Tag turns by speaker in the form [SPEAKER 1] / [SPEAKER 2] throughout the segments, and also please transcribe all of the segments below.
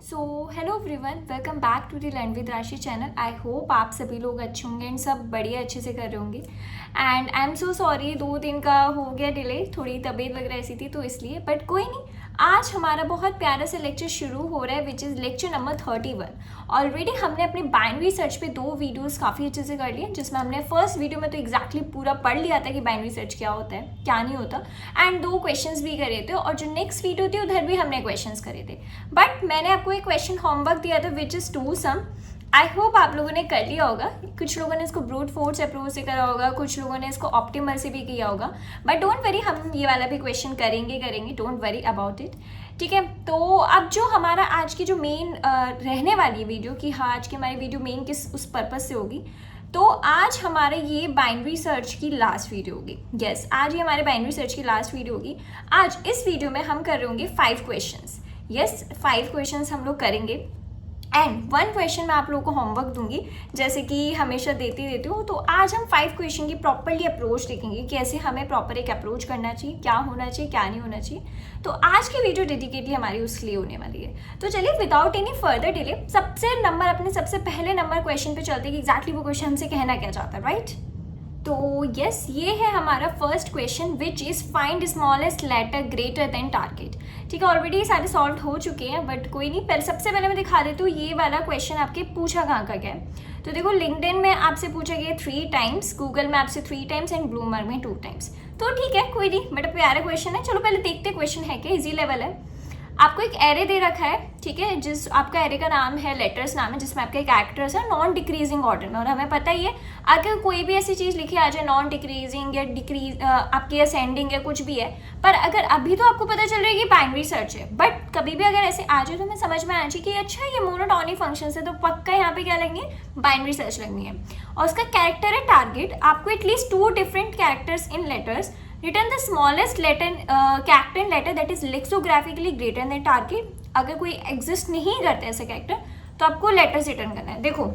[SPEAKER 1] So hello everyone, welcome back to the learn with Rashi channel. I hope आप सभी लोग अच्छे होंगे एंड सब बढ़िया अच्छे से कर रहे होंगे। And I am so sorry, 2 दिन का हो गया डिले, थोड़ी तबीयत वगैरह ऐसी थी तो इसलिए, बट कोई नहीं। आज हमारा बहुत प्यारा सा लेक्चर शुरू हो रहा है which is lecture number 31। Already हमने अपने बाइनरी सर्च पे 2 वीडियोस काफ़ी अच्छे से कर लिए, जिसमें हमने फर्स्ट वीडियो में तो एग्जैक्टली पूरा पढ़ लिया था कि बाइनरी सर्च क्या होता है क्या नहीं होता, एंड 2 क्वेश्चंस भी करे थे, और जो नेक्स्ट वीडियो थी उधर भी हमने क्वेश्चंस करे थे। बट मैंने आपको एक क्वेश्चन होमवर्क दिया था which is 2 some. I hope आप लोगों ने कर लिया होगा। कुछ लोगों ने इसको ब्रूट फोर्स अप्रोच से करा होगा, कुछ लोगों ने इसको ऑप्टिमल से भी किया होगा, बट डोंट वरी, हम ये वाला भी क्वेश्चन करेंगे, डोंट वरी अबाउट इट। ठीक है, तो अब जो हमारा आज की जो मेन रहने वाली वीडियो कि हाँ आज की हमारी वीडियो मेन किस उस पर्पज से होगी, तो आज हमारे ये बाइनरी सर्च की लास्ट वीडियो होगी। यस, आज ये हमारे बाइनरी सर्च की लास्ट वीडियो होगी। आज इस वीडियो में हम कर रहे होंगे 5 क्वेश्चंस। यस, 5 क्वेश्चंस हम लोग करेंगे एंड 1 क्वेश्चन मैं आप लोगों को होमवर्क दूंगी, जैसे कि हमेशा देती हूँ। तो आज हम 5 क्वेश्चन की प्रॉपरली अप्रोच देखेंगे, कैसे हमें प्रॉपर एक अप्रोच करना चाहिए, क्या होना चाहिए क्या नहीं होना चाहिए। तो आज की वीडियो डेडिकेटली हमारी उसके लिए होने वाली है। तो चलिए विदाउट एनी फर्दर डिले अपने सबसे पहले नंबर क्वेश्चन पे चलते हैं कि एग्जैक्टली वो क्वेश्चन हमसे कहना क्या चाहता है, राइट। तो यस, ये है हमारा first question which is find smallest letter greater than target. ठीक है, ऑलरेडी सारे सॉल्व हो चुके हैं, बट कोई नहीं, पहले सबसे पहले मैं दिखा देती हूँ ये वाला क्वेश्चन आपके पूछा कहाँ का क्या है। तो देखो, लिंक्डइन में आपसे पूछा गया 3 टाइम्स, गूगल में आपसे 3 टाइम्स एंड ब्लूमबर्ग में 2 टाइम्स। तो ठीक है, कोई नहीं, बट प्यारा क्वेश्चन है। चलो पहले देखते क्वेश्चन है क्या, इजी लेवल है। आपको एक एरे दे रखा है, ठीक है, जिस आपका एरे का नाम है, लेटर्स नाम है, जिसमें आपका एक एक्टर्स है नॉन डिक्रीजिंग ऑर्डर में। और हमें पता ही है अगर कोई भी ऐसी चीज़ लिखी आ जाए नॉन डिक्रीजिंग या डिक्रीज आपकी असेंडिंग या कुछ भी है, पर अगर अभी तो आपको पता चल रहा है कि बाइनरी सर्च है, बट कभी भी अगर ऐसे आ जाए तो हमें समझ में आना चाहिए कि अच्छा ये मोनोटोनिक फंक्शन है, तो पक्का यहाँ पे क्या लगनी है, बाइनरी सर्च लगनी है। और उसका कैरेक्टर है टारगेट। आपको at least 2 different characters in letters return the smallest character in letter that is lexicographically greater than target. अगर कोई एग्जिस्ट नहीं करता ऐसा कैरेक्टर तो आपको लेटर्स रिटर्न करना है। देखो,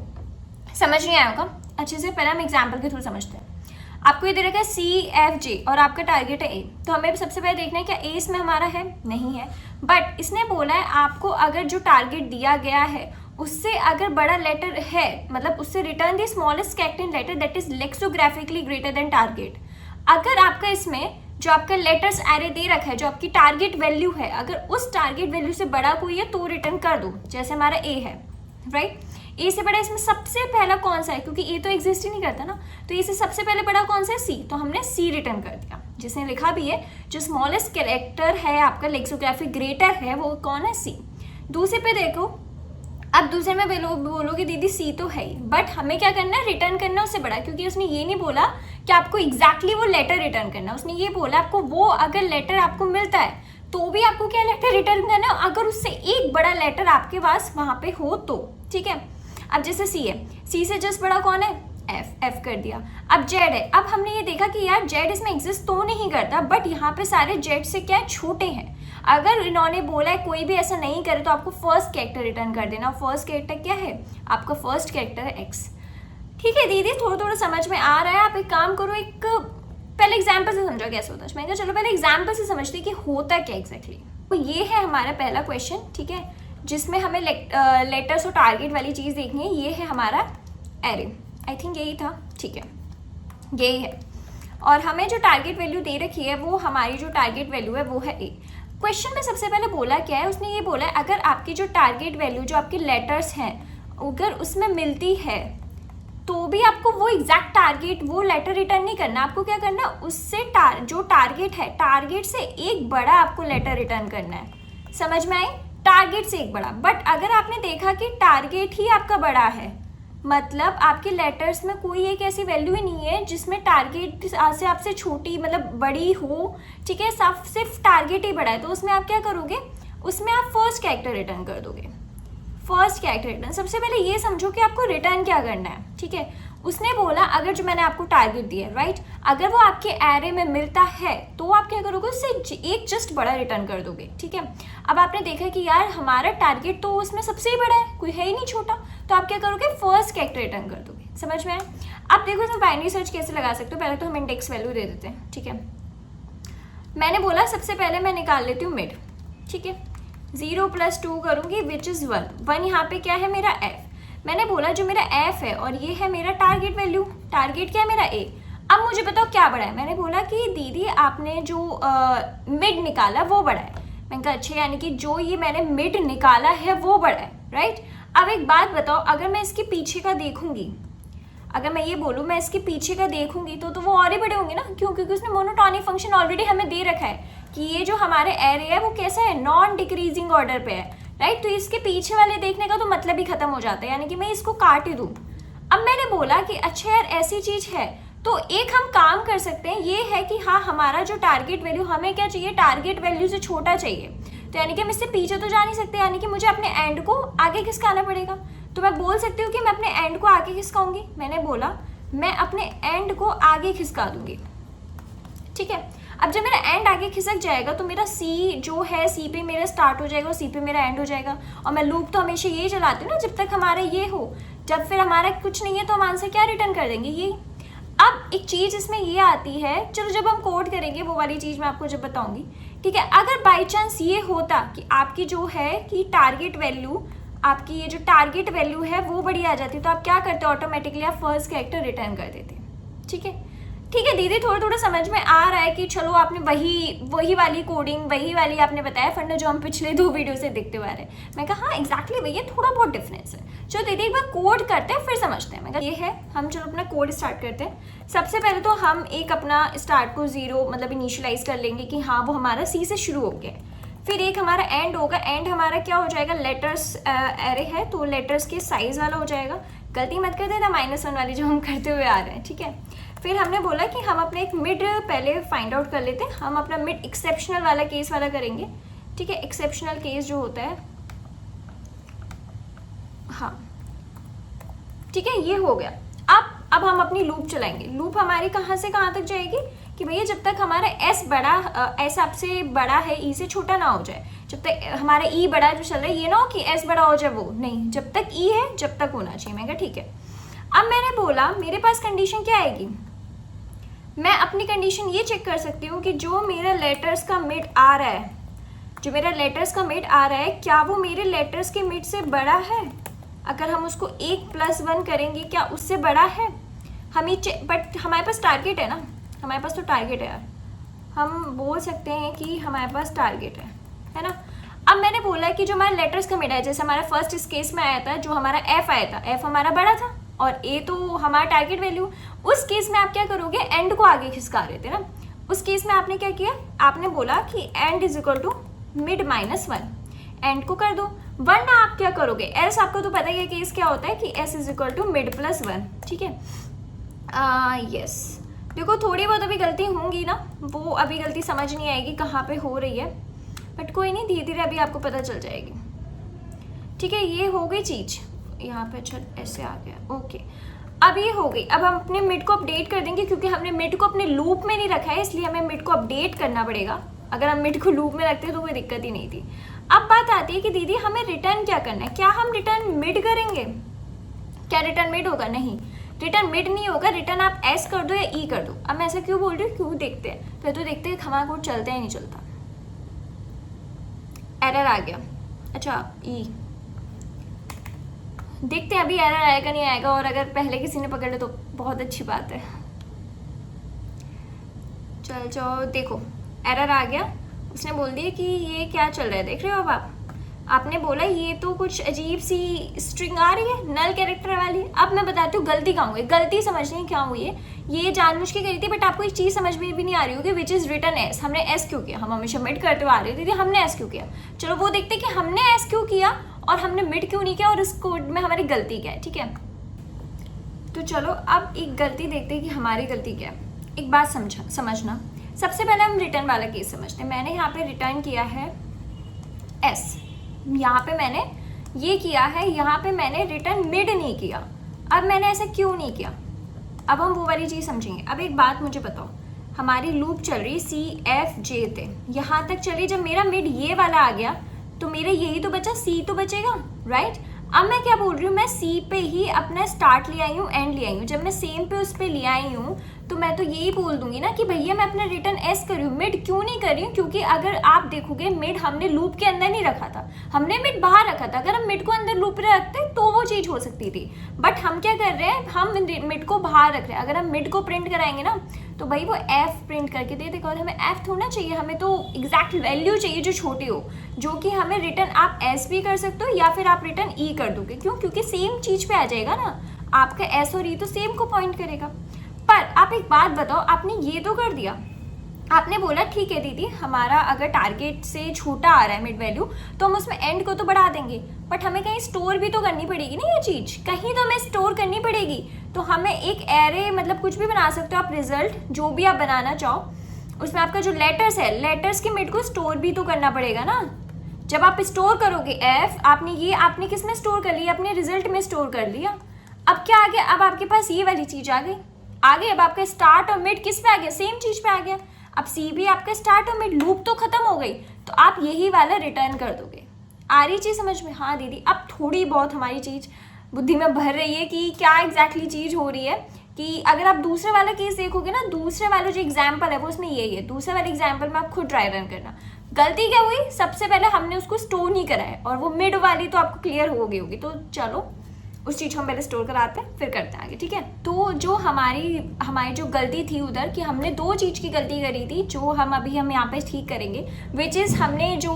[SPEAKER 1] समझ नहीं आया होगा अच्छे से, पहले हम एग्जाम्पल के थ्रू समझते हैं। आपको ये दे रखा है CFJ और आपका टारगेट है A, तो हमें सबसे पहले देखना है क्या A इसमें हमारा है, नहीं है। बट इसने बोला है आपको अगर जो टारगेट दिया गया है उससे अगर बड़ा लेटर है, मतलब उससे return the smallest character in letter that is lexicographically greater than target. अगर आपका इसमें जो आपका लेटर्स एरे दे रखा है, जो आपकी टारगेट वैल्यू है, अगर उस टारगेट वैल्यू से बड़ा कोई है तो रिटर्न कर दो, जैसे हमारा A है, राइट। A से बड़ा इसमें सबसे पहला कौन सा है, क्योंकि A तो एग्जिस्ट ही नहीं करता ना, तो A से सबसे पहले बड़ा कौन सा है, C, तो हमने C रिटर्न कर दिया। जिसने लिखा भी है जो स्मॉलेस्ट कैरेक्टर है आपका लेक्सोग्राफिक ग्रेटर है वो कौन है, C। दूसरे पे देखो, अब दूसरे में बोलोगे दीदी C तो है ही, बट हमें क्या करना है, रिटर्न करना उससे बड़ा, क्योंकि उसने ये नहीं बोला कि आपको एग्जैक्टली वो लेटर रिटर्न करना, उसने ये बोला आपको वो अगर लेटर आपको मिलता है तो भी आपको क्या लेटर रिटर्न करना है, अगर उससे एक बड़ा लेटर आपके पास वहाँ पे हो तो। ठीक है, अब जैसे C है, C से जस्ट बड़ा कौन है, F कर दिया। अब Z है, अब हमने ये देखा कि यार Z इसमें एग्जिस्ट तो नहीं करता, बट यहाँ पे सारे Z से क्या छोटे हैं। अगर इन्होंने बोला है कोई भी ऐसा नहीं करे तो आपको फर्स्ट कैरेक्टर रिटर्न कर देना। फर्स्ट कैरेक्टर क्या है, आपका फर्स्ट कैरेक्टर है X। ठीक है दीदी, थोड़ा समझ में आ रहा है, आप एक काम करो, एक पहले एग्जाम्पल से समझो कैसे होता है। मैं चलो पहले एग्जाम्पल से समझते कि होता क्या एग्जैक्टली। तो ये है हमारा पहला क्वेश्चन, ठीक है, जिसमें हमें लेटर्स और टारगेट वाली चीज़ देखनी है। ये है हमारा एरे, आई थिंक यही था, ठीक है, यही है। और हमें जो टारगेट वैल्यू दे रखी है वो हमारी जो टारगेट वैल्यू है वो है A। क्वेश्चन में सबसे पहले बोला क्या है, उसने ये बोला है अगर आपकी जो टारगेट वैल्यू जो आपके लेटर्स हैं अगर उसमें मिलती है तो भी आपको वो एग्जैक्ट टारगेट वो लेटर रिटर्न नहीं करना, आपको क्या करना, उससे जो टारगेट है टारगेट से एक बड़ा आपको लेटर रिटर्न करना है। समझ में आई, टारगेट से एक बड़ा। बट अगर आपने देखा कि टारगेट ही आपका बड़ा है, मतलब आपके लेटर्स में कोई एक ऐसी वैल्यू ही नहीं है जिसमें टारगेट से आपसे छोटी मतलब बड़ी हो, ठीक है, सिर्फ टारगेट ही बड़ा है, तो उसमें आप क्या करोगे, उसमें आप फर्स्ट कैरेक्टर रिटर्न कर दोगे। फर्स्ट कैरेक्टर रिटर्न, सबसे पहले ये समझो कि आपको रिटर्न क्या करना है। ठीक है, उसने बोला अगर जो मैंने आपको टारगेट दिया है, राइट, अगर वो आपके एरे में मिलता है तो आप क्या करोगे, उससे एक जस्ट बड़ा रिटर्न कर दोगे। ठीक है, अब आपने देखा कि यार हमारा टारगेट तो उसमें सबसे ही बड़ा है, कोई है ही नहीं छोटा, तो आप क्या करोगे, फर्स्ट कैरेक्टर रिटर्न कर दोगे। समझ में आया। अब देखो इसमें बाइनरी सर्च कैसे लगा सकते हो, पहले तो हम इंडेक्स वैल्यू दे देते हैं। ठीक है, मैंने बोला सबसे पहले मैं निकाल लेती हूँ मिड। ठीक है, 0 + 2 करूँगी विच इज़ 1। 1 यहाँ पे क्या है मेरा f। मैंने बोला जो मेरा f है और ये है मेरा टारगेट वैल्यू। टारगेट क्या है मेरा a। अब मुझे बताओ क्या बड़ा है। मैंने बोला कि दीदी आपने जो मिड निकाला वो बड़ा है। मैंने कहा अच्छा, यानी कि जो ये मैंने मिड निकाला है वो बड़ा है, राइट। अब एक बात बताओ, अगर मैं इसके पीछे का देखूंगी, अगर मैं ये बोलूँ मैं इसके पीछे का देखूंगी तो वो और ही बड़े होंगे ना। क्यों? क्योंकि उसने मोनोटोनिक फंक्शन ऑलरेडी हमें दे रखा है कि ये जो हमारे एरे है वो कैसा है, नॉन डिक्रीजिंग ऑर्डर पे है, राइट। तो इसके पीछे वाले देखने का तो मतलब ही खत्म हो जाता है, यानी कि मैं इसको काट ही दूँ। अब मैंने बोला कि अच्छा यार ऐसी चीज़ है, तो एक हम काम कर सकते हैं, ये है कि हाँ हमारा जो टारगेट वैल्यू, हमें क्या चाहिए, टारगेट वैल्यू से छोटा चाहिए। तो यानी कि हम इससे पीछे तो जा नहीं सकते, यानी कि मुझे अपने एंड को आगे खिसकाना पड़ेगा। तो मैं बोल सकती हूँ कि मैं अपने एंड को आगे खिसकाऊंगी। मैंने बोला मैं अपने एंड को आगे खिसका दूंगी, ठीक है। अब जब मेरा एंड आगे खिसक जाएगा तो मेरा सी जो है, सी पे मेरा स्टार्ट हो जाएगा और सी पे मेरा एंड हो जाएगा। और मैं लूप तो हमेशा ये चलाती हूँ ना जब तक हमारा ये हो। जब फिर हमारा कुछ नहीं है तो हम आंसर क्या रिटर्न कर देंगे, ये। अब एक चीज़ इसमें ये आती है, चलो जब हम कोड करेंगे वो वाली चीज़ मैं आपको जब बताऊंगी, ठीक है। अगर बाई चांस ये होता कि आपकी जो है कि टारगेट वैल्यू, आपकी ये जो टारगेट वैल्यू है वो बड़ी आ जाती, तो आप क्या करते, ऑटोमेटिकली आप फर्स्ट कैरेक्टर रिटर्न कर देते, ठीक है। ठीक है दीदी, थोड़ा थोड़ा समझ में आ रहा है कि चलो आपने वही वाली कोडिंग, वही वाली आपने बताया फंडा जो हम पिछले 2 वीडियो से देखते हुए आ रहे हैं। मैं कहा हाँ एग्जैक्टली भैया, थोड़ा बहुत डिफरेंस है। चलो दीदी एक बार कोड करते हैं फिर समझते हैं। मैं कहा ये है, हम चलो अपना कोड स्टार्ट करते हैं। सबसे पहले तो हम एक अपना स्टार्ट को 0 मतलब इनिशियलाइज कर लेंगे कि हाँ वो हमारा सी से शुरू हो गया। फिर एक हमारा एंड होगा, एंड हमारा क्या हो जाएगा, लेटर्स एरे है तो लेटर्स के साइज वाला हो जाएगा। गलती मत कर देना -1 वाली जो हम करते हुए आ रहे हैं, ठीक है। फिर हमने बोला कि हम अपने एक मिड पहले फाइंड आउट कर लेते हैं। हम अपना मिड एक्सेप्शनल वाला केस वाला करेंगे, ठीक है। एक्सेप्शनल केस जो होता है, हाँ ठीक है, ये हो गया। अब हम अपनी लूप चलाएंगे। लूप हमारी कहाँ से कहाँ तक जाएगी कि भैया जब तक हमारा एस बड़ा, एस आपसे बड़ा है, ई से छोटा ना हो जाए। जब तक हमारा ई बड़ा जो चल रहा है, ये ना हो कि एस बड़ा हो जाए, वो नहीं, जब तक ई है जब तक होना चाहिए। मैं कहा ठीक है। अब मैंने बोला मेरे पास कंडीशन क्या आएगी, मैं अपनी कंडीशन ये चेक कर सकती हूँ कि जो मेरा लेटर्स का मिड आ रहा है, जो मेरा लेटर्स का मिड आ रहा है, क्या वो मेरे लेटर्स के मिड से बड़ा है। अगर हम उसको 1+1 करेंगे क्या उससे बड़ा है, हमें बट हमारे पास टारगेट है ना, हमारे पास तो टारगेट है यार, हम बोल सकते हैं कि हमारे पास टारगेट है ना। अब मैंने बोला कि जो हमारा लेटर्स का मिड है, जैसे हमारा फर्स्ट इस केस में आया था, जो हमारा एफ आया था, एफ हमारा बड़ा था और ए तो हमारा टारगेट वैल्यू, उस केस में आप क्या करोगे, एंड को आगे खिसका रहे थे ना। उस केस में आपने क्या किया, आपने बोला कि end is equal to mid -1, end को कर दो। वरना आप क्या करोगे, एल्स आपको तो पता ही है केस क्या होता है कि s is equal to mid +1, ठीक है। यस, देखो थोड़ी बहुत अभी गलती होंगी ना, वो अभी गलती समझ नहीं आएगी कहाँ पे हो रही है, बट कोई नहीं, धीरे धीरे अभी आपको पता चल जाएगी, ठीक है। ये हो गई चीज़, यहाँ पे अच्छा ऐसे आ गया, ओके। अब ये हो गई। अब हम अपने मिड को अपडेट कर देंगे, क्योंकि हमने मिड को अपने लूप में नहीं रखा है, इसलिए हमें मिड को अपडेट करना पड़ेगा। अगर हम मिड को लूप में रखते तो कोई दिक्कत ही नहीं थी। अब बात आती है कि दीदी हमें रिटर्न क्या करना है, क्या हम रिटर्न मिड करेंगे, क्या रिटर्न मिड होगा, नहीं रिटर्न मिड नहीं होगा, रिटर्न आप एस कर दो या ई कर दो। अब मैं ऐसा क्यों बोल रही हूँ, क्यों देखते हैं पहले तो देखते हैं हमारा कोड चलता है नहीं चलता। एरर आ गया, अच्छा ई देखते हैं अभी एरर आएगा नहीं आएगा, और अगर पहले किसी ने पकड़ ले तो बहुत अच्छी बात है। चल जाओ, देखो एरर आ गया, उसने बोल दिया कि ये क्या चल रहा है, देख रहे हो अब आपने बोला ये तो कुछ अजीब सी स्ट्रिंग आ रही है नल कैरेक्टर वाली। अब मैं बताती हूँ गलती कहाँ हुई, गलती समझनी क्या हुई है, ये जानबूझ के करी थी, बट आपको एक चीज़ समझ में भी नहीं आ रही होगी, विच इज़ रिटर्न एस। हमने एस क्यों किया, हम हमेशा मिड करते हुए आ रहे थे, हमने एस क्यों किया। चलो वो देखते कि हमने एस क्यों किया और हमने मिड क्यों नहीं किया, और इस कोड में हमारी गलती क्या है, ठीक है। तो चलो अब एक गलती देखते हैं कि हमारी गलती क्या है। एक बात समझना, सबसे पहले हम रिटर्न वाला केस समझते हैं। मैंने यहाँ पे रिटर्न किया है एस, यहाँ पे मैंने ये किया है, यहाँ पे मैंने रिटर्न मिड नहीं किया। अब मैंने ऐसा क्यों नहीं किया, अब हम वो वाली चीज़ समझेंगे। अब एक बात मुझे बताओ, हमारी लूप चल रही CFJ थे, यहाँ तक चली, जब मेरा मिड ये वाला आ गया तो मेरा यही तो बचा, C तो बचेगा, राइट। अब मैं क्या बोल रही हूँ, मैं C पे ही अपना स्टार्ट ले आई हूँ, एंड ले आई हूँ। जब मैं सेम पे उस पर ले आई हूँ तो मैं तो यही बोल दूंगी ना कि भैया मैं अपना रिटर्न एस कर रही हूँ, मिड क्यों नहीं कर रही हूँ, क्योंकि अगर आप देखोगे मिड हमने लूप के अंदर नहीं रखा था, हमने मिड बाहर रखा था, अगर हम मिड को अंदर लूप में रखते तो वो चीज़ हो सकती थी, बट हम क्या कर रहे हैं, हम मिड को बाहर रख रहे हैं। अगर हम मिड को प्रिंट कराएंगे ना तो भाई वो एफ प्रिंट करके दे देगा, और हमें एफ थोड़ा चाहिए, हमें तो एग्जैक्ट वैल्यू चाहिए जो छोटी हो, जो कि हमें रिटर्न आप एस भी कर सकते हो या फिर आप रिटर्न ई कर दोगे। क्यों? क्योंकि सेम चीज़ पे आ जाएगा ना, आपका एस और ई तो सेम को पॉइंट करेगा। पर आप एक बात बताओ, आपने ये तो कर दिया, आपने बोला ठीक है दीदी हमारा अगर टारगेट से छोटा आ रहा है मिड वैल्यू तो हम उसमें एंड को तो बढ़ा देंगे, बट हमें कहीं स्टोर भी तो करनी पड़ेगी ना, ये चीज़ कहीं तो हमें स्टोर करनी पड़ेगी। तो हमें एक एरे मतलब कुछ भी बना सकते हो आप, रिजल्ट जो भी आप बनाना चाहो, उसमें आपका जो लेटर्स है, लेटर्स के मिड को स्टोर भी तो करना पड़ेगा ना। जब आप स्टोर करोगे एफ, आपने किस में स्टोर कर लिया, अपने रिजल्ट में स्टोर कर लिया। अब क्या आ गया, अब आपके पास ये वाली चीज़ आ गई, अब आपका स्टार्ट और मिड किस पे आ गया, सेम चीज़ पे आ गया। अब सी भी आपका स्टार्ट और मिड, लूप तो खत्म हो गई, तो आप यही वाला रिटर्न कर दोगे। आ रही चीज़ समझ में? हाँ दीदी, अब थोड़ी बहुत हमारी चीज़ बुद्धि में भर रही है कि क्या एग्जैक्टली चीज़ हो रही है। कि अगर आप दूसरे वाला केस देखोगे ना, दूसरे वाला जो एग्जाम्पल है वो उसमें यही है, दूसरे वाले एग्जाम्पल में आप खुद ट्राई रन करना। गलती क्या हुई, सबसे पहले हमने उसको स्टोर नहीं करा है, और वो मिड वाली तो आपको क्लियर हो गई होगी, तो चलो उस चीज़ को हम पहले स्टोर कराते हैं फिर करते हैं आगे, ठीक है। तो जो हमारी जो गलती थी उधर, कि हमने दो चीज़ की गलती करी थी जो हम यहाँ पे ठीक करेंगे, विच इज़ हमने जो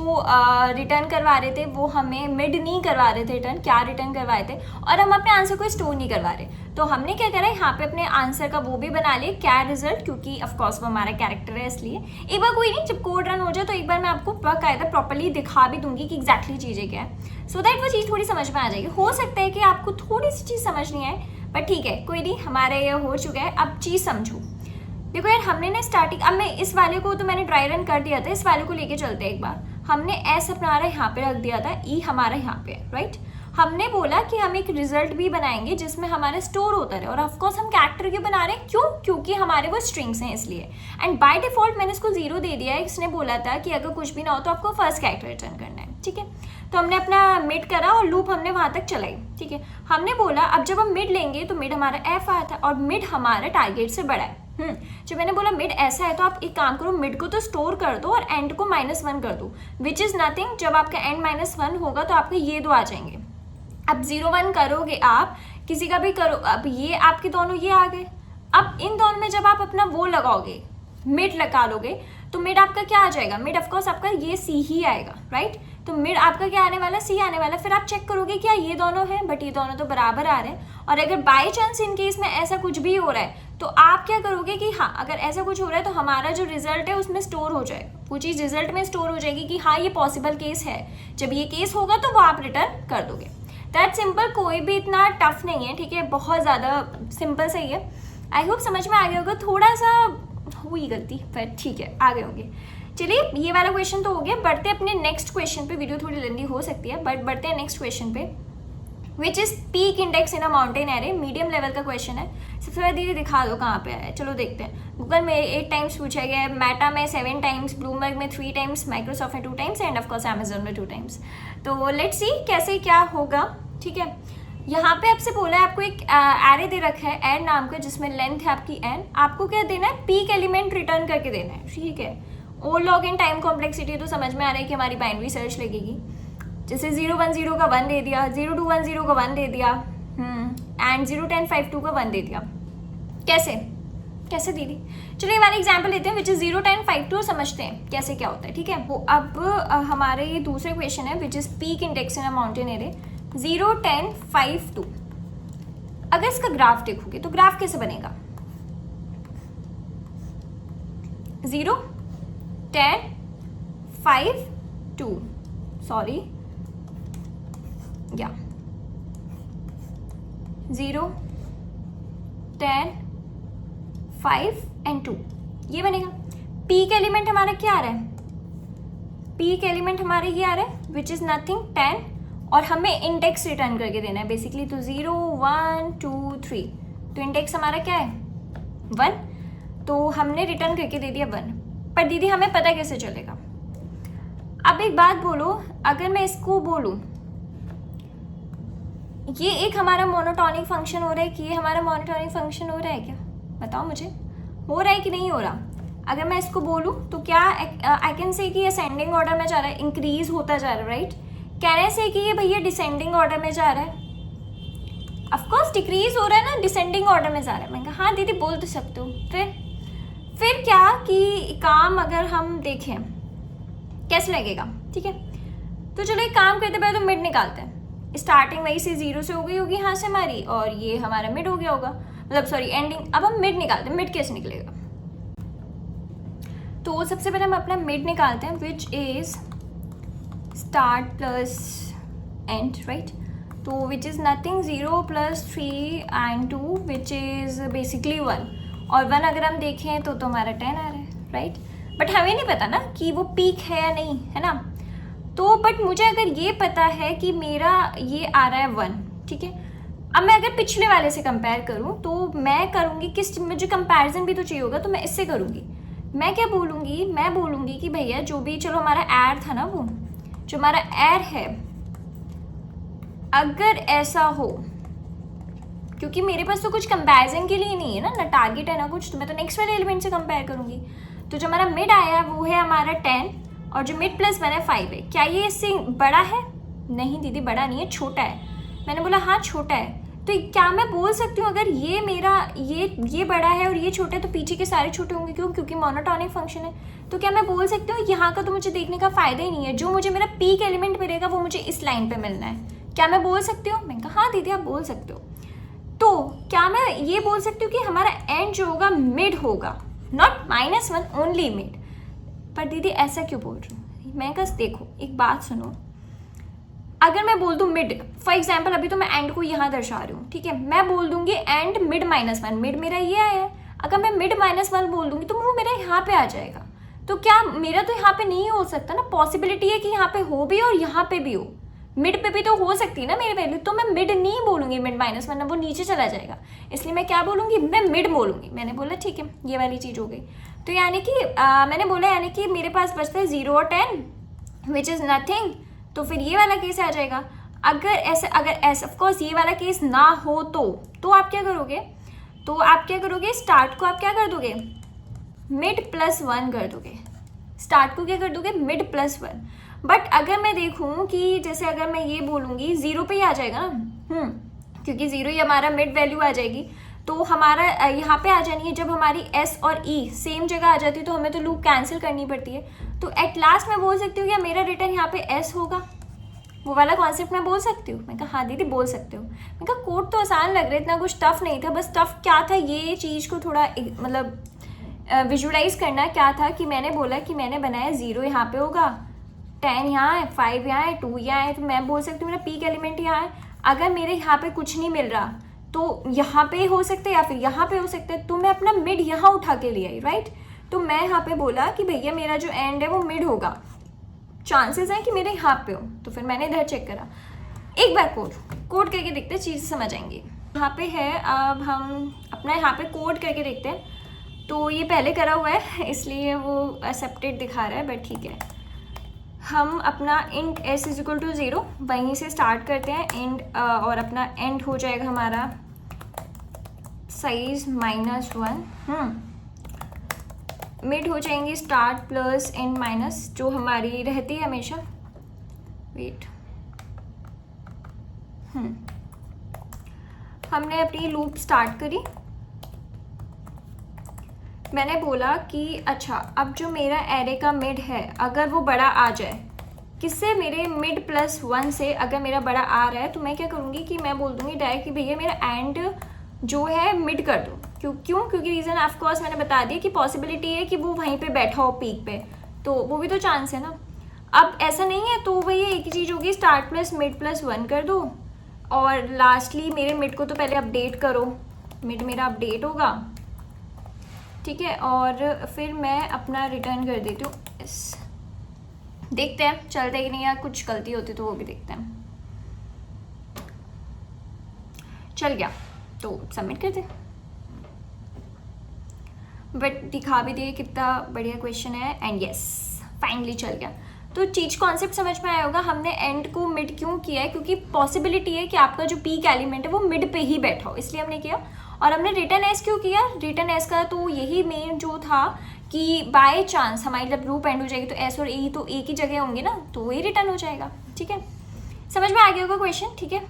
[SPEAKER 1] रिटर्न करवा रहे थे वो हमें मिड नहीं करवा रहे थे रिटर्न, क्या रिटर्न करवाए थे, और हम अपने आंसर को स्टोर नहीं करवा रहे। तो हमने क्या करा, यहाँ पे अपने आंसर का वो भी बना लिया क्या रिजल्ट, क्योंकि ऑफकोर्स वो हमारा कैरेक्टर है, इसलिए एक बार कोई नहीं, जब कोड रन हो जाए तो एक बार मैं आपको बाकायदा प्रॉपरली दिखा भी दूंगी कि एग्जैक्टली चीज़ें क्या है, सो दैट वो चीज़ थोड़ी समझ में आ जाएगी। हो सकता है कि आपको थोड़ी सी चीज़ समझ नहीं आए, बट ठीक है कोई नहीं, हमारे ये हो चुका है। अब चीज़ समझो, देखो यार हमने ना स्टार्टिंग, अब मैं इस वाले को तो मैंने ड्राई रन कर दिया था, इस वाले को लेके चलते हैं एक बार। हमने एस अपना यहाँ पे रख दिया था, ई हमारा यहाँ पे, राइट। हमने बोला कि हम एक रिजल्ट भी बनाएंगे जिसमें हमारे स्टोर होता रहे, और ऑफकोर्स हम कैरेक्टर क्यों बना रहे हैं, क्यों? क्योंकि हमारे वो स्ट्रिंग्स हैं इसलिए। एंड बाय डिफॉल्ट मैंने इसको 0 दे दिया है, इसने बोला था कि अगर कुछ भी ना हो तो आपको फर्स्ट कैरेक्टर रिटर्न करना है, ठीक है। तो हमने अपना मिड करा और लूप हमने वहाँ तक चलाई, ठीक है। हमने बोला अब जब हम मिड लेंगे तो मिड हमारा एफ आया था, और मिड हमारा टारगेट से बड़ा है। जब मैंने बोला मिड ऐसा है तो आप एक काम करो, मिड को तो स्टोर कर दो और एंड को -1 कर दो, विच इज़ नथिंग। जब आपका एंड -1 होगा तो आपके ये दो आ जाएंगे। अब 0 1 करोगे आप, किसी का भी करो, अब ये आपके दोनों ये आ गए। अब इन दोनों में जब आप अपना वो लगाओगे, मिड लगा लोगे, तो मिड आपका क्या आ जाएगा, मिड ऑफकोर्स आपका ये सी ही आएगा, राइट। तो मिड आपका क्या आने वाला, सी आने वाला। फिर आप चेक करोगे क्या ये दोनों हैं, बट ये दोनों तो बराबर आ रहे हैं। और अगर बाई चांस इन केस में ऐसा कुछ भी हो रहा है तो आप क्या करोगे कि हाँ अगर ऐसा कुछ हो रहा है तो हमारा जो रिजल्ट है उसमें स्टोर हो जाएगा, वो चीज़ रिजल्ट में स्टोर हो जाएगी कि हाँ ये पॉसिबल केस है। जब ये केस होगा तो वो आप रिटर्न कर दोगे। दैट सिंपल, कोई भी इतना टफ नहीं है, ठीक है, बहुत ज़्यादा सिंपल सही है। आई होप समझ में आ गया होगा, थोड़ा सा हुई गलती पर ठीक है आ गए होंगे। चलिए ये वाला क्वेश्चन तो हो गया, बढ़ते अपने नेक्स्ट क्वेश्चन पे। वीडियो थोड़ी लंबी हो सकती है बट बढ़ते हैं नेक्स्ट क्वेश्चन पे, which is peak index in a mountain array. Medium level का क्वेश्चन है। सबसे पहले दीदी दिखा दो कहाँ पे है, चलो देखते हैं। गूगल में 8 टाइम्स पूछा गया है, मेटा में 7 टाइम्स, ब्लूमबर्ग में 3 टाइम्स, माइक्रोसॉफ्ट में 2 टाइम्स एंड ऑफकोर्स अमेजोन में 2 टाइम्स। तो लेट्स सी कैसे क्या होगा, ठीक है। यहाँ पे आपसे बोला है, आपको एक एरे दे रखा है एन नाम का, जिसमें लेंथ है आपकी एन। आपको क्या देना है, पीक एलिमेंट रिटर्न करके देना है, ठीक है। ओ लॉग इन टाइम कॉम्प्लेक्सिटी तो समझ में आ रहा है कि हमारी बाइनरी सर्च लगेगी। जैसे 0 1 0 का 1 दे दिया, 0 2 1 0 का 1 दे दिया, एंड 0 10 5 2 का 1 दे दिया। कैसे कैसे दीदी? चलिए ये वाला एग्जाम्पल लेते हैं, विच इज़ 0 10 5 2, समझते हैं कैसे क्या होता है, ठीक है। वो अब हमारे ये दूसरे क्वेश्चन है, which is peak index in a mountain array 0 10 5 2। अगर इसका ग्राफ देखोगे तो ग्राफ कैसे बनेगा, 0 10 5 2, सॉरी या 0 10 5 एंड 2, ये बनेगा। पीक एलिमेंट हमारा क्या आ रहा है, पीक एलिमेंट हमारे ये आ रहा है, विच इज़ नथिंग 10, और हमें इंडेक्स रिटर्न करके देना है बेसिकली। तो 0 1 2 3, तो इंडेक्स हमारा क्या है 1, तो हमने रिटर्न करके दे दिया 1। पर दीदी हमें पता कैसे चलेगा? अब एक बात बोलो, अगर मैं इसको बोलूँ ये एक हमारा मोनोटॉनिक फंक्शन हो रहा है कि ये हमारा मोनोटॉनिक फंक्शन हो रहा है क्या, बताओ मुझे, हो रहा है कि नहीं हो रहा? अगर मैं इसको बोलूँ तो क्या आई कैन से कि असेंडिंग ऑर्डर में जा रहा है, इंक्रीज होता जा रहा है, राइट। कहने से कि ये भैया डिसेंडिंग ऑर्डर में जा रहा है, ऑफकोर्स डिक्रीज हो रहा है ना, डिसेंडिंग ऑर्डर में जा रहा है। मैंने कहा हाँ दीदी बोल तो सकते हो। फिर क्या कि काम अगर हम देखें कैसे लगेगा, ठीक है, तो चलो एक काम करते पहले तो मिड निकालते हैं। स्टार्टिंग वही से 0 से हो गई होगी यहाँ से हमारी, और ये हमारा मिड हो गया होगा, मतलब सॉरी एंडिंग। अब हम मिड निकालते हैं, मिड कैसे निकलेगा, तो सबसे पहले हम अपना मिड निकालते हैं, which is start plus end, right. तो which is nothing 0 + 3 and 2 which is basically 1, और 1 अगर हम देखें तो हमारा 10 आ रहा है, राइट। बट हमें नहीं पता ना कि वो पीक है या नहीं, है ना। तो बट मुझे अगर ये पता है कि मेरा ये आ रहा है 1, ठीक है। अब मैं अगर पिछले वाले से कंपेयर करूँ तो मैं करूँगी किस, मुझे कंपैरिजन भी तो चाहिए होगा, तो मैं इससे करूँगी। मैं क्या बोलूँगी, मैं बोलूँगी कि भैया जो भी, चलो हमारा एर था ना, वो जो हमारा एर है, अगर ऐसा हो, क्योंकि मेरे पास तो कुछ कंपैरिजन के लिए नहीं है ना टारगेट है ना कुछ, तो मैं तो नेक्स्ट वाले एलिमेंट से कंपेयर करूँगी। तो जो हमारा मिड आया वो है हमारा 10, और जो मिड प्लस 1 है 5 है। क्या ये इससे बड़ा है? नहीं दीदी बड़ा नहीं है, छोटा है। मैंने बोला हाँ छोटा है। तो क्या मैं बोल सकती हूँ अगर ये मेरा ये बड़ा है और ये छोटा है तो पीछे के सारे छोटे होंगे, क्यों? क्योंकि मोनोटॉनिक फंक्शन है। तो क्या मैं बोल सकती हूँ यहाँ का तो मुझे देखने का फ़ायदा ही नहीं है, जो मुझे मेरा पीक एलिमेंट मिलेगा वो मुझे इस लाइन पे मिलना है। क्या मैं बोल सकती हूँ? मैंने कहा हाँ दीदी आप बोल सकते हो। तो क्या मैं ये बोल सकती हूँ कि हमारा एंड जो होगा मिड होगा, नॉट -1, ओनली मिड। पर दीदी ऐसा क्यों बोल रही हूँ मैं? बस देखो एक बात सुनो, अगर मैं बोल दूँ मिड, फॉर एग्जाम्पल अभी तो मैं एंड को यहाँ दर्शा रही हूँ, ठीक है, मैं बोल दूंगी एंड मिड -1, मिड मेरा ये आया है। अगर मैं मिड -1 बोल दूंगी तो वो मेरा यहाँ पे आ जाएगा। तो क्या मेरा तो यहाँ पे नहीं हो सकता ना, पॉसिबिलिटी है कि यहाँ पे हो भी और यहाँ पे भी हो, मिड पे भी तो हो सकती है ना मेरी वैल्यू। तो मैं मिड नहीं बोलूँगी, मिड -1 वो नीचे चला जाएगा, इसलिए मैं क्या बोलूँगी, मैं मिड बोलूँगी। मैंने बोला ठीक है ये वाली चीज़ हो गई। तो यानी कि मैंने बोला यानी कि मेरे पास बचता है 0 और 10 विच इज़ नथिंग, तो फिर ये वाला केस आ जाएगा। अगर ऐसे ऑफकोर्स ये वाला केस ना हो तो आप क्या करोगे, स्टार्ट को आप क्या कर दोगे, मिड +1 कर दोगे। स्टार्ट को क्या कर दोगे, मिड +1। बट अगर मैं देखूं कि जैसे अगर मैं ये बोलूँगी 0 पे ही आ जाएगा ना, क्योंकि 0 ही हमारा मिड वैल्यू आ जाएगी, तो हमारा यहाँ पे आ जानी है। जब हमारी S और E सेम जगह आ जाती है तो हमें तो लूप कैंसिल करनी पड़ती है। तो एट लास्ट मैं बोल सकती हूँ क्या मेरा रिटर्न यहाँ पे S होगा, वो वाला कॉन्सेप्ट मैं बोल सकती हूँ। मैं कहा हाँ दीदी बोल सकते हो। मैं कहा कोड तो आसान लग रहा है, इतना कुछ टफ नहीं था, बस टफ क्या था ये चीज़ को थोड़ा मतलब विजुलाइज करना क्या था कि मैंने बोला कि मैंने बनाया 0 यहाँ पे होगा, 10 यहाँ है, 5 यहाँ है, 2 यहाँ है, तो मैं बोल सकती हूँ मेरा पीक एलिमेंट यहाँ है। अगर मेरे यहाँ पे कुछ नहीं मिल रहा तो यहाँ पे हो सकता है या फिर यहाँ पे हो सकता है, तो मैं अपना मिड यहाँ उठा के ले आई, राइट। तो मैं यहाँ पे बोला कि भैया मेरा जो एंड है वो मिड होगा, चांसेस हैं कि मेरे यहाँ पे हो, तो फिर मैंने इधर चेक करा। एक बार कोड करके देखते हैं, चीज़ समझ आएंगी। यहाँ पे है, अब हम अपना यहाँ पे कोड करके देखते हैं। तो ये पहले करा हुआ है इसलिए वो एक्सेप्टेड दिखा रहा है, बट ठीक है। हम अपना इंट s = 0 वहीं से स्टार्ट करते हैं इंट, और अपना एंड हो जाएगा हमारा साइज -1। मिड हो जाएंगी स्टार्ट प्लस एंड माइनस, जो हमारी रहती है हमेशा। वेट, हमने अपनी लूप स्टार्ट करी। मैंने बोला कि अच्छा अब जो मेरा एरे का मिड है अगर वो बड़ा आ जाए, किससे, मेरे मिड +1 से अगर मेरा बड़ा आ रहा है, तो मैं क्या करूँगी कि मैं बोल दूँगी डायरेक्ट कि भैया मेरा एंड जो है मिड कर दो। क्योंकि रीज़न ऑफ कोर्स मैंने बता दिया कि पॉसिबिलिटी है कि वो वहीं पे बैठा हो पीक पे, तो वो भी तो चांस है ना। अब ऐसा नहीं है तो भैया एक ही चीज़ होगी, स्टार्ट प्लस मिड +1 कर दो, और लास्टली मेरे मिड को तो पहले अपडेट करो, मिड मेरा अपडेट होगा, ठीक है। और फिर मैं अपना रिटर्न कर देती हूँ। देखते हैं चलते कि नहीं, या कुछ गलती होती तो वो भी देखते हैं। चल गया तो सबमिट कर दे। बट दिखा भी दिए कितना बढ़िया क्वेश्चन है, एंड यस फाइनली चल गया। तो चीज़ कॉन्सेप्ट समझ में आया होगा। हमने एंड को मिड क्यों किया है, क्योंकि पॉसिबिलिटी है कि आपका जो पीक एलिमेंट है वो मिड पे ही बैठा हो, इसलिए हमने किया। और हमने रिटर्न एस क्यों किया, रिटर्न एस का तो यही मेन जो था कि बाय चांस हमारी जब लूप एंड हो जाएगी तो एस और ए तो एक ही जगह होंगे ना, तो वही रिटर्न हो जाएगा, ठीक है। समझ में आ गया होगा क्वेश्चन, ठीक है।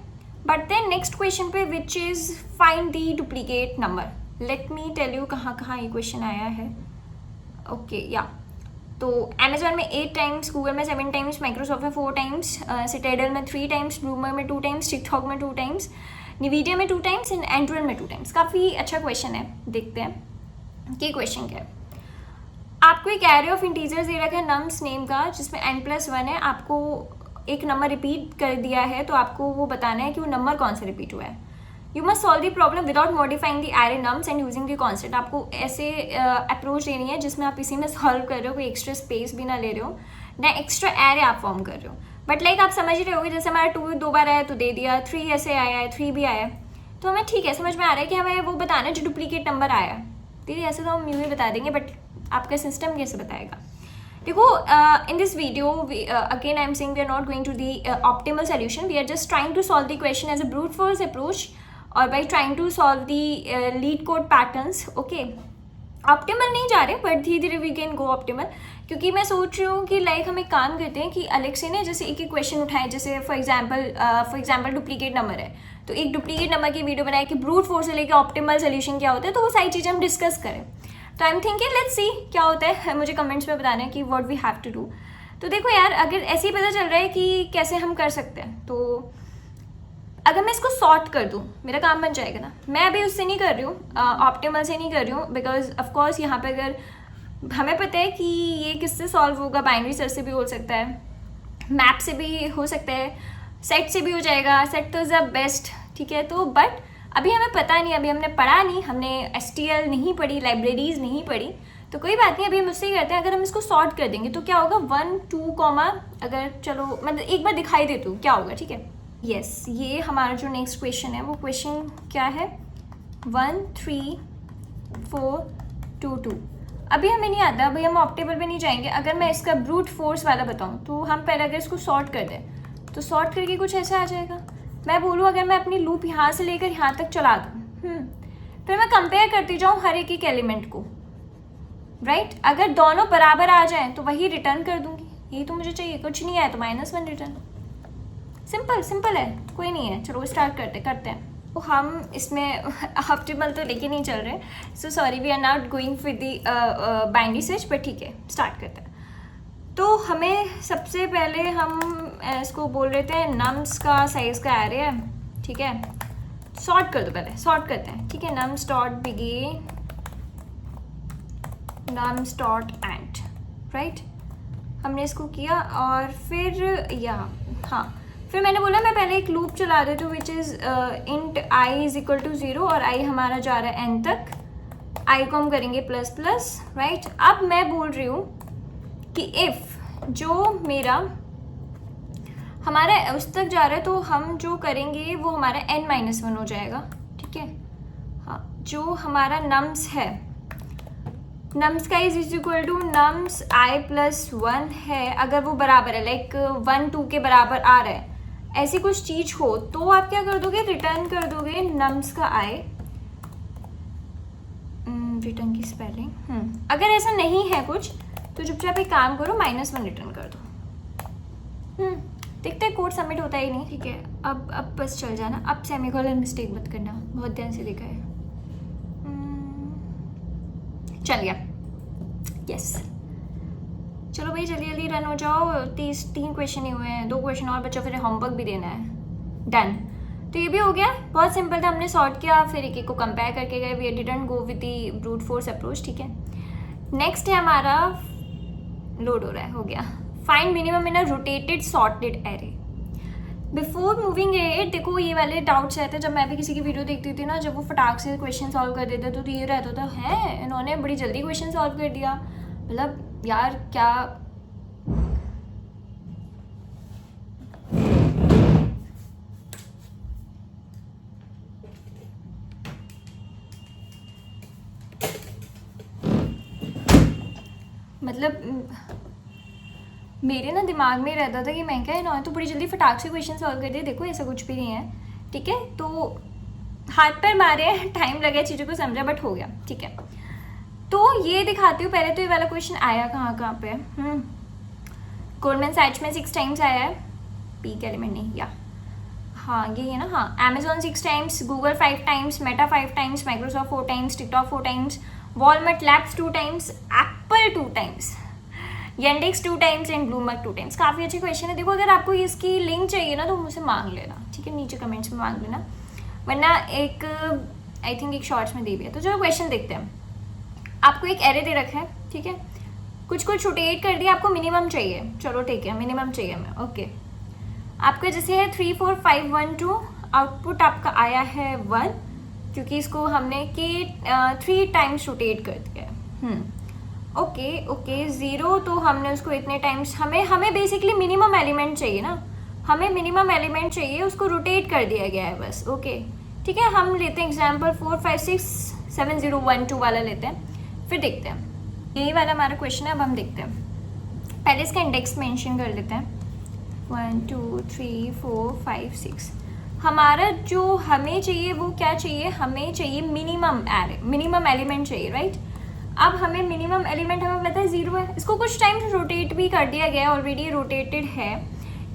[SPEAKER 1] बढ़ते हैं नेक्स्ट क्वेश्चन पे, which is find the duplicate number. Let me tell you कहाँ कहाँ ये क्वेश्चन आया है। ओके या तो अमेजोन में 8 टाइम्स, गूगल में 7 टाइम्स, माइक्रोसॉफ्ट में 4 टाइम्स, सिटाडेल में 3 टाइम्स, ब्लूमर में 2 टाइम्स, टिकटॉक में 2 टाइम्स, निवीडिया में 2 टाइम्स एंड एंड्रॉइड में 2 टाइम्स। काफ़ी अच्छा क्वेश्चन है, देखते हैं कि क्वेश्चन क्या है। आपको एक एरे ऑफ इंटीजर्स दे रखा है नम्स नेम का, जिसमें n+1 है। आपको एक नंबर रिपीट कर दिया है, तो आपको वो बताना है कि वो नंबर कौन सा रिपीट हुआ है। You must solve the problem without modifying the array nums and using the concept. आपको ऐसे अप्रोच लेनी है जिसमें आप इसी में सॉल्व कर रहे हो, कोई एक्स्ट्रा स्पेस भी ना ले रहे हो, ना एक्स्ट्रा एरे आप फॉर्म कर रहे हो। बट लाइक आप समझ रहे होगे, जैसे हमारा 2 2 बार आया तो दे दिया, 3 ऐसे आया है, 3 भी आया है, तो हमें ठीक है समझ में आ रहा है कि हमें वो बताना है जो डुप्लीकेट नंबर आया है। दीदी ऐसे तो हम यूँ ही बता देंगे, बट आपका सिस्टम कैसे बताएगा। देखो in this video again I am saying we are not going to the optimal solution, we are just trying to solve the question as a brute force approach और by trying to solve the LeetCode patterns. Okay, optimal नहीं जा रहे, but धीरे धीरे we can go optimal. क्योंकि मैं सोच रही हूँ कि लाइक हम एक काम करते हैं कि अलग से ना जैसे एक एक क्वेश्चन उठाएं, जैसे फॉर एग्जाम्पल डुप्लीकेट नंबर है तो एक डुप्लीकेट नंबर की वीडियो बनाए कि ब्रूट फोर्स से लेकर ऑप्टिमल सोल्यूशन क्या होता है, तो वो सारी चीज़ें हम डिस्कस करें। तो I am thinking let's see क्या होता है, मुझे कमेंट्स में बताना है कि what we have to do. तो देखो यार, अगर ऐसे ही पता चल रहा है कि कैसे हम कर सकते हैं, तो अगर मैं इसको सॉर्ट कर दूँ मेरा काम बन जाएगा ना। मैं अभी उससे नहीं कर रही हूँ, ऑप्टिमल से नहीं कर रही हूँ, बिकॉज ऑफकोर्स यहाँ पे अगर हमें पता है कि ये किससे सॉल्व होगा, बाइनरी सर्च से भी हो सकता है, मैप से भी हो सकता है, सेट से भी हो जाएगा। सेट तो इज़ द बेस्ट, ठीक है। तो बट अभी हमें पता नहीं, अभी हमने पढ़ा नहीं, हमने STL नहीं पढ़ी, लाइब्रेरीज नहीं पढ़ी, तो कोई बात नहीं, अभी हम उससे ही करते हैं। अगर हम इसको सॉर्ट कर देंगे तो क्या होगा, 1 2 कॉमा, अगर चलो मतलब एक बार दिखाई देती हूँ क्या होगा, ठीक है। यस, ये हमारा जो नेक्स्ट क्वेश्चन है वो क्वेश्चन क्या है, 1 3 4 2 2। अभी हमें नहीं आता, अभी हम ऑप्टिमल पे नहीं जाएंगे। अगर मैं इसका ब्रूट फोर्स वाला बताऊँ तो हम पहले अगर इसको सॉर्ट कर दें तो सॉर्ट करके कुछ ऐसा आ जाएगा। मैं बोलूँ अगर मैं अपनी लूप यहाँ से लेकर यहाँ तक चला दूँ, फिर मैं कंपेयर करती जाऊँ हर एक एलिमेंट को, राइट। अगर दोनों बराबर आ जाएं तो वही रिटर्न कर दूँगी, ये तो मुझे चाहिए। कुछ नहीं आया तो -1 रिटर्न। सिंपल है, कोई नहीं है। चलो स्टार्ट करते हैं। तो हम इसमें ऑप्टिमल तो लेके नहीं चल रहे, so sorry, we are not going with the binary search, but ठीक है स्टार्ट करते हैं। तो हमें सबसे पहले हम इसको बोल रहे थे नम्स का साइज़ का एरे है, ठीक है। सॉर्ट कर दो, पहले सॉर्ट करते हैं, ठीक है। Nums dot begin, nums dot and, right. हमने इसको किया और फिर फिर मैंने बोला मैं पहले एक लूप चला देती हूँ विच इज़ इंट i = 0 और i हमारा जा रहा है n तक, i को हम करेंगे ++, राइट। अब मैं बोल रही हूँ कि इफ़ जो मेरा हमारा उस तक जा रहा है तो हम जो करेंगे वो हमारा n-1 हो जाएगा, ठीक है। हाँ, जो हमारा नम्स है, नम्स का is equal to nums i+1 है। अगर वो बराबर है, लाइक 1 2 के बराबर आ रहा है, ऐसी कुछ चीज़ हो तो आप क्या कर दोगे, रिटर्न कर दोगे नम्स का i, रिटर्न की स्पेलिंग। अगर ऐसा नहीं है कुछ तो चुपचाप एक काम करो, -1 रिटर्न कर दो। देखते हैं कोड सबमिट होता ही नहीं, ठीक है। अब बस चल जाना, अब सेमीकोलन मिस्टेक मत करना, बहुत ध्यान से देखा है। चल गया, यस। चलो भाई जल्दी जल्दी रन हो जाओ, 3 क्वेश्चन ही हुए हैं, 2 क्वेश्चन और बच्चों, फिर होमवर्क भी देना है। डन, तो ये भी हो गया, बहुत सिंपल था। हमने सॉर्ट किया, फिर एक को कंपेयर करके गए, we didn't go with the brute force approach, ठीक है। नेक्स्ट है हमारा, लोड हो रहा है, हो गया, find minimum in a rotated sorted array. Before moving it, देखो ये वाले डाउट्स रहते हैं, जब मैं भी किसी की वीडियो देखती थी ना, जब वो फटाक से क्वेश्चन सॉल्व कर देते तो ये रहता था, है इन्होंने बड़ी जल्दी क्वेश्चन सॉल्व कर दिया, मतलब यार क्या। मतलब मेरे ना दिमाग में रहता था कि मैं क्या, इन्होंने तो बड़ी जल्दी फटाक से क्वेश्चन सॉल्व कर दिया। देखो ऐसा कुछ भी नहीं है, ठीक है। तो हाथ पैर मारे, टाइम लगा चीज़ों को समझा, बट हो गया, ठीक है। तो ये दिखाती हूँ पहले, तो ये वाला क्वेश्चन आया कहाँ पे, गोल्डमैन सैच्स में 6 टाइम्स आया है, पीक एलिमेंट नहीं, या हाँ ये है ना, हाँ Amazon 6 times, Google 5 times, Meta 5 times, Microsoft 4 times, TikTok 4 times, Walmart labs 2 times, Apple 2 times, Yandex 2 times and Bloomberg 2 times. काफ़ी अच्छे क्वेश्चन है। देखो अगर आपको इसकी लिंक चाहिए ना तो मुझसे मांग लेना, ठीक है, नीचे कमेंट्स में मांग लेना, वरना एक आई थिंक एक शॉर्ट्स में दे दिया। तो चलो क्वेश्चन देखते हैं। आपको एक एरे दे रखा है, ठीक है, कुछ रोटेट कर दिया, आपको मिनिमम चाहिए, चलो ठीक है मिनिमम चाहिए हमें, ओके। आपका जैसे है 3 4 5 1 2, आउटपुट आपका आया है 1, क्योंकि इसको हमने के 3 टाइम्स रोटेट कर दिया है। ओके 0 तो हमने उसको इतने टाइम्स, हमें बेसिकली मिनिमम एलिमेंट चाहिए ना, हमें मिनिमम एलिमेंट चाहिए, उसको रोटेट कर दिया गया है बस, ओके ठीक है। हम लेते हैं एग्जाम्पल 4 5 6 7 0 1 2 वाला लेते हैं, फिर देखते हैं। यही वाला हमारा क्वेश्चन है, अब हम देखते हैं। पहले इसका इंडेक्स मेंशन कर लेते हैं, 1 2 3 4 5 6। हमारा जो हमें चाहिए वो क्या चाहिए, हमें चाहिए मिनिमम एलिमेंट चाहिए, राइट। अब हमें मिनिमम एलिमेंट हमें पता है 0 है, इसको कुछ टाइम रोटेट भी कर दिया गया है, ऑलरेडी रोटेटेड है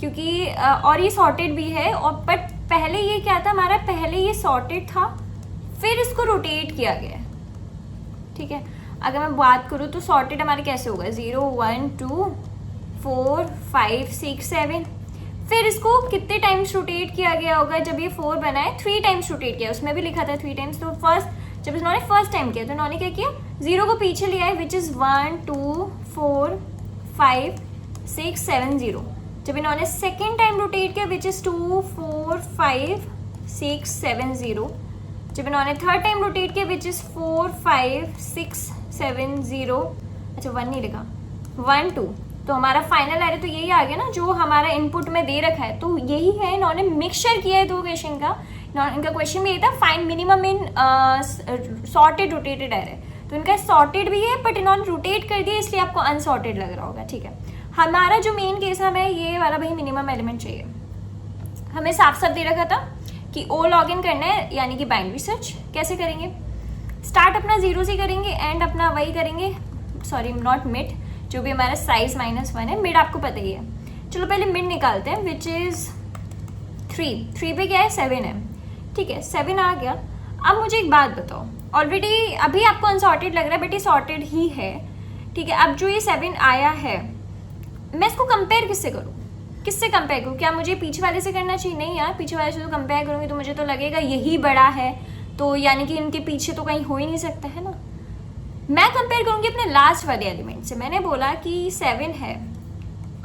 [SPEAKER 1] क्योंकि और ये सॉर्टेड भी है, और बट पहले ये क्या था हमारा, पहले ये सॉर्टेड था फिर इसको रोटेट किया गया, ठीक है। अगर मैं बात करूँ तो सॉर्टेड हमारे कैसे होगा, 0 1 2 4 5 6 7, फिर इसको कितने टाइम्स रोटेट किया गया होगा, जब ये 4 बना है 3 टाइम्स रोटेट किया, उसमें भी लिखा था 3 टाइम्स। तो फर्स्ट जब इन्होंने फर्स्ट टाइम किया तो इन्होंने क्या किया, 0 को पीछे लिया है, विच इज़ 1 2 4 5 6 7 0। जब इन्होंने सेकेंड टाइम रोटेट किया, विच इज़ 2 4 5 6 7 0। जब इन्होंने थर्ड टाइम रोटेट किया, विच इज़ 4 5 6 7 0, अच्छा 1 नहीं लिखा, 1 2। तो हमारा फाइनल एरे तो यही आ गया ना, जो हमारा इनपुट में दे रखा है, तो यही है। इन्होंने मिक्सचर किया है दो क्वेश्चन का, इनका क्वेश्चन भी यही था, find minimum in sorted rotated array. तो इनका सॉर्टेड भी है बट इन्होंने रोटेट कर दिया, इसलिए आपको अनसॉर्टेड लग रहा होगा, ठीक है। हमारा जो मेन केस है, हमें ये वाला भाई मिनिमम एलिमेंट चाहिए। हमें साफ साफ दे रखा था कि ओ लॉग इन करना है, यानी कि बाइनरी सर्च। कैसे करेंगे, स्टार्ट अपना 0 से करेंगे, एंड अपना वही करेंगे, सॉरी नॉट मिड, जो भी हमारा साइज -1 है, मिड आपको पता ही है। चलो पहले मिड निकालते हैं, विच इज़ 3 पे क्या है, 7 है, ठीक है 7 आ गया। अब मुझे एक बात बताओ, ऑलरेडी अभी आपको अनसॉर्टेड लग रहा है बट ये सॉर्टेड ही है, ठीक है। अब जो ये 7 आया है, मैं इसको कंपेयर किससे करूँ, किससे कंपेयर करूँ, क्या मुझे पीछे वाले से करना चाहिए, नहीं यार, पीछे वाले से तो कंपेयर करूँगी तो मुझे तो लगेगा यही बड़ा है, तो यानी कि इनके पीछे तो कहीं हो ही नहीं सकता है ना। मैं कंपेयर करूँगी अपने लास्ट वाले एलिमेंट से। मैंने बोला कि 7 है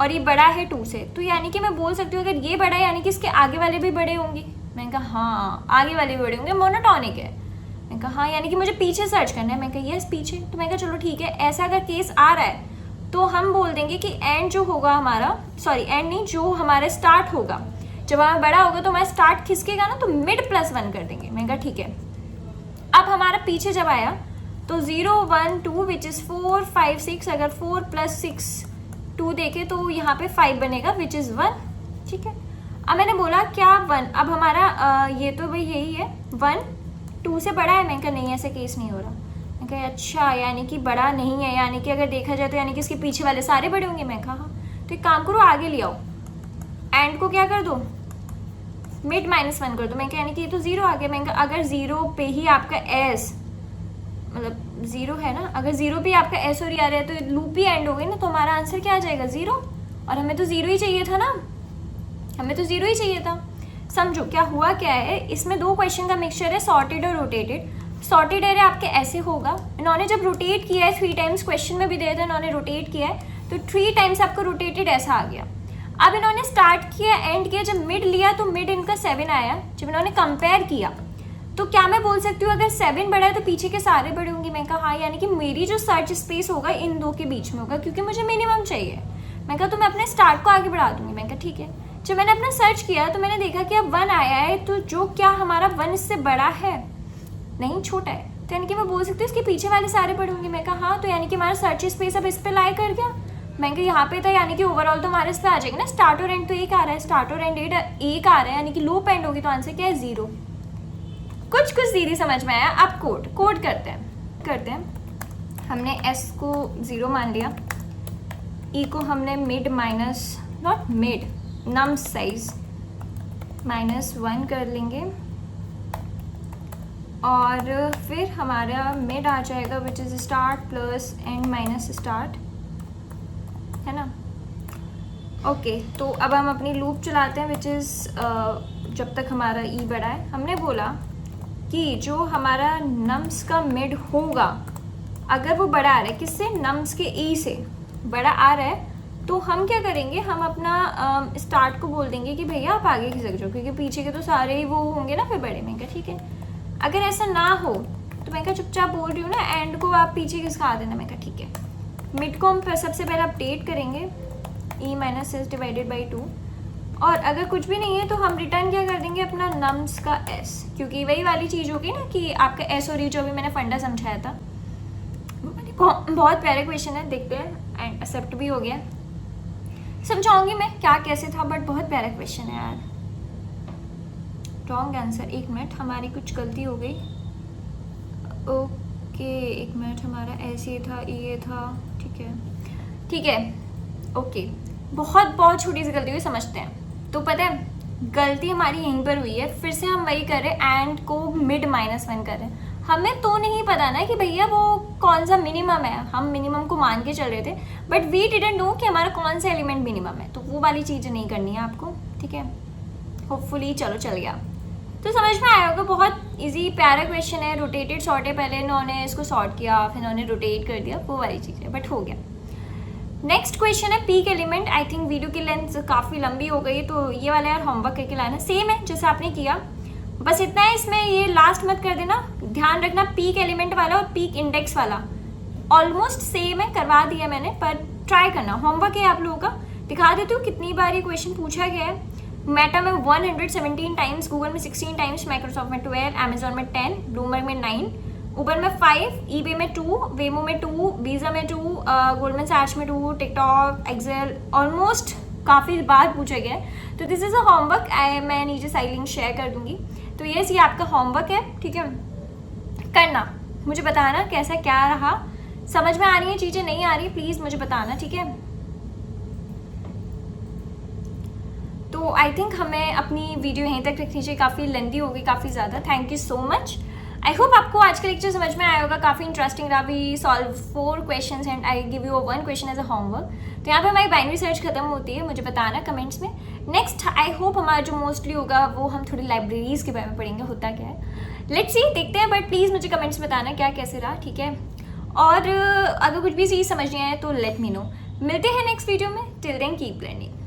[SPEAKER 1] और ये बड़ा है 2 से, तो यानी कि मैं बोल सकती हूँ अगर ये बड़ा है यानी कि इसके आगे वाले भी बड़े होंगे। मैंने कहा हाँ आगे वाले भी बड़े होंगे, मोनोटॉनिक है। मैंने कहा हाँ यानी कि मुझे पीछे सर्च करना है। मैं कहा यस पीछे। तो मैं कहा चलो ठीक है, ऐसा अगर केस आ रहा है तो हम बोल देंगे कि एंड जो होगा हमारा, सॉरी एंड नहीं, जो हमारा स्टार्ट होगा, जब हमारा बड़ा होगा तो हमारा स्टार्ट खिसकेगा ना, तो मिड +1 कर देंगे। मैंने कहा ठीक है। अब हमारा पीछे जब आया तो 0 1 2 विच इज़ 4 5 6, अगर 4 + 6 2 देखे तो यहाँ पे 5 बनेगा विच इज़ 1, ठीक है। अब मैंने बोला क्या 1, अब हमारा ये तो भाई यही है 1 2 से बड़ा है। मैंने कहा नहीं ऐसा केस नहीं हो रहा। मैंने कहा अच्छा यानी कि बड़ा नहीं है, यानी कि अगर देखा जाए तो यानी कि इसके पीछे वाले सारे बड़े होंगे। मैं कहा हाँ, तो एक काम करो आगे ले आओ, एंड को क्या कर दो मिड -1 कर दो। मैं कहा यानी कि ये तो 0 आ गया। मैं कहा अगर 0 पे ही आपका एस मतलब 0 है ना, अगर 0 पे आपका एस और आ रहा है तो लूप ही एंड हो गई ना, तो हमारा आंसर क्या आ जाएगा 0। और हमें तो 0 ही चाहिए था ना, हमें तो 0 ही चाहिए था। समझो क्या हुआ क्या है, इसमें दो क्वेश्चन का मिक्सचर है, सॉर्टेड और रोटेटेड। सॉर्टेड एरे आपके ऐसे होगा, इन्होंने जब रोटेट किया है 3 टाइम्स, क्वेश्चन में भी दिया था इन्होंने रोटेट किया है, तो 3 टाइम्स आपको रोटेटेड ऐसा आ गया। अब इन्होंने स्टार्ट किया एंड किया, जब मिड लिया तो मिड इनका 7 आया। जब इन्होंने कंपेयर किया तो क्या मैं बोल सकती हूँ अगर 7 बड़ा है तो पीछे के सारे बड़े होंगे। मैं कहा हाँ, यानी कि मेरी जो सर्च स्पेस होगा इन दो के बीच में होगा, क्योंकि मुझे मिनिमम चाहिए। मैं कहा तो मैं अपने स्टार्ट को आगे बढ़ा दूंगी। मैं कहा ठीक है। जब मैंने अपना सर्च किया तो मैंने देखा कि अब 1 आया है, तो जो क्या हमारा 1 इससे बड़ा है नहीं छोटा है, तो यानी कि मैं बोल सकती हूँ इसके पीछे वाले सारे बड़े होंगे। मैं कहा हाँ, तो यानी कि हमारा सर्च स्पेस अब इस पे लाई कर गया। मैं कहा यहाँ पे था, यानी कि ओवरऑल तो हमारे इस पे आ जाएगा ना, स्टार्ट और एंड तो एक आ रहा है, स्टार्ट और एंड एक आ रहा है, यानी कि लूप एंड होगी, तो आंसर क्या है 0। कुछ दीदी समझ में आया। अब कोड करते हैं। हमने एस को 0 मान लिया, ई को हमने mid minus not mid nums size -1 कर लेंगे और फिर हमारा मिड आ जाएगा which is start plus and minus start, है ना। ओके तो अब हम अपनी लूप चलाते हैं विच इज़ जब तक हमारा ई बड़ा है। हमने बोला कि जो हमारा नम्स का मिड होगा अगर वो बड़ा आ रहा है किससे, नम्स के ई से बड़ा आ रहा है, तो हम क्या करेंगे, हम अपना स्टार्ट को बोल देंगे कि भैया आप आगे खिसक जाओ, क्योंकि पीछे के तो सारे ही वो होंगे ना फिर बड़े। मैं क्या ठीक है, अगर ऐसा ना हो तो मैं क्या चुपचाप बोल रही हूँ ना, एंड को आप पीछे खिसका देना। मैं क्या ठीक है, मिड को हम सबसे पहले अपडेट करेंगे e minus S divided by 2, और अगर कुछ भी नहीं है तो हम रिटर्न क्या कर देंगे, अपना नम्स का s, क्योंकि वही वाली चीज़ होगी ना कि आपका s और e जो भी मैंने फंडा समझाया था। बहुत प्यारे क्वेश्चन है, देखते हैं, एंड एक्सेप्ट भी हो गया। समझाऊंगी मैं क्या कैसे था, बट बहुत प्यारा क्वेश्चन है यार। रॉन्ग आंसर, 1 मिनट, हमारी कुछ गलती हो गई। ओके 1 मिनट, हमारा ऐसे था, ये था, ठीक है ठीक है, ओके। बहुत छोटी सी गलती हुई, समझते हैं। तो पता है गलती हमारी यहीं पर हुई है, फिर से हम वही कर रहे हैं, एंड को मिड -1 कर रहे हैं। हमें तो नहीं पता ना कि भैया वो कौन सा मिनिमम है, हम मिनिमम को मान के चल रहे थे, बट वी डिडंट नो कि हमारा कौन सा एलिमेंट मिनिमम है। तो वो वाली चीज़ नहीं करनी है आपको, ठीक है। होपफुली चलो चल गया, तो समझ में आया होगा। बहुत इजी प्यारा क्वेश्चन है। रोटेटेड सॉर्ट है, पहले इन्होंने इसको सॉर्ट किया, फिर इन्होंने रोटेट कर दिया, वो वाली चीज़ है, बट हो गया। नेक्स्ट क्वेश्चन है peak element. I think video की लेंथ काफ़ी लंबी हो गई, तो ये वाला यार होमवर्क करके लाना। सेम है जैसे आपने किया, बस इतना है, इसमें ये लास्ट मत कर देना, ध्यान रखना पीक एलिमेंट वाला और पीक इंडेक्स वाला ऑलमोस्ट सेम है, करवा दिया मैंने, पर ट्राई करना। होमवर्क है आप लोगों का, दिखा देती हूँ कितनी बार ये क्वेश्चन पूछा गया है। मेटा में 117 टाइम्स, गूगल में 16 टाइम्स, माइक्रोसॉफ्ट में 12, अमेजोन में 10, ब्लूमबर्ग में 9, उबर में 5, ईबे में 2, वेमो में 2, वीज़ा में 2, गोल्डमैन सैक्स में 2, टिकटॉक, एक्सेल, ऑलमोस्ट काफ़ी बार पूछा गया है। तो दिस इज़ अ होमवर्क, मैं नीचे साइड लिंक शेयर कर दूंगी। तो ये आपका होमवर्क है, ठीक है, करना, मुझे बताना कैसा क्या रहा, समझ में आ रही है चीज़ें, नहीं आ रही प्लीज़ मुझे बताना, ठीक है। तो आई थिंक हमें अपनी वीडियो यहीं तक रखनी चाहिए, काफ़ी लेंथी हो गई, काफ़ी ज़्यादा। Thank you so much. I hope आपको आज का लेक्चर समझ में आया होगा, काफ़ी इंटरेस्टिंग रहा। We solve 4 questions and I give you 1 question as a homework. तो यहाँ पे हमारी बाइनरी सर्च खत्म होती है, मुझे बताना कमेंट्स में। नेक्स्ट आई होप हमारा जो मोस्टली होगा वो हम थोड़ी लाइब्रेरीज़ के बारे में पढ़ेंगे, होता क्या है, लेट्स सी, देखते हैं। बट प्लीज़ मुझे कमेंट्स में बताना क्या कैसे रहा, ठीक है। और अगर कुछ भी चीज़ समझ नहीं आए तो लेट मी नो। मिलते हैं नेक्स्ट वीडियो में, टिल देन कीप लर्निंग।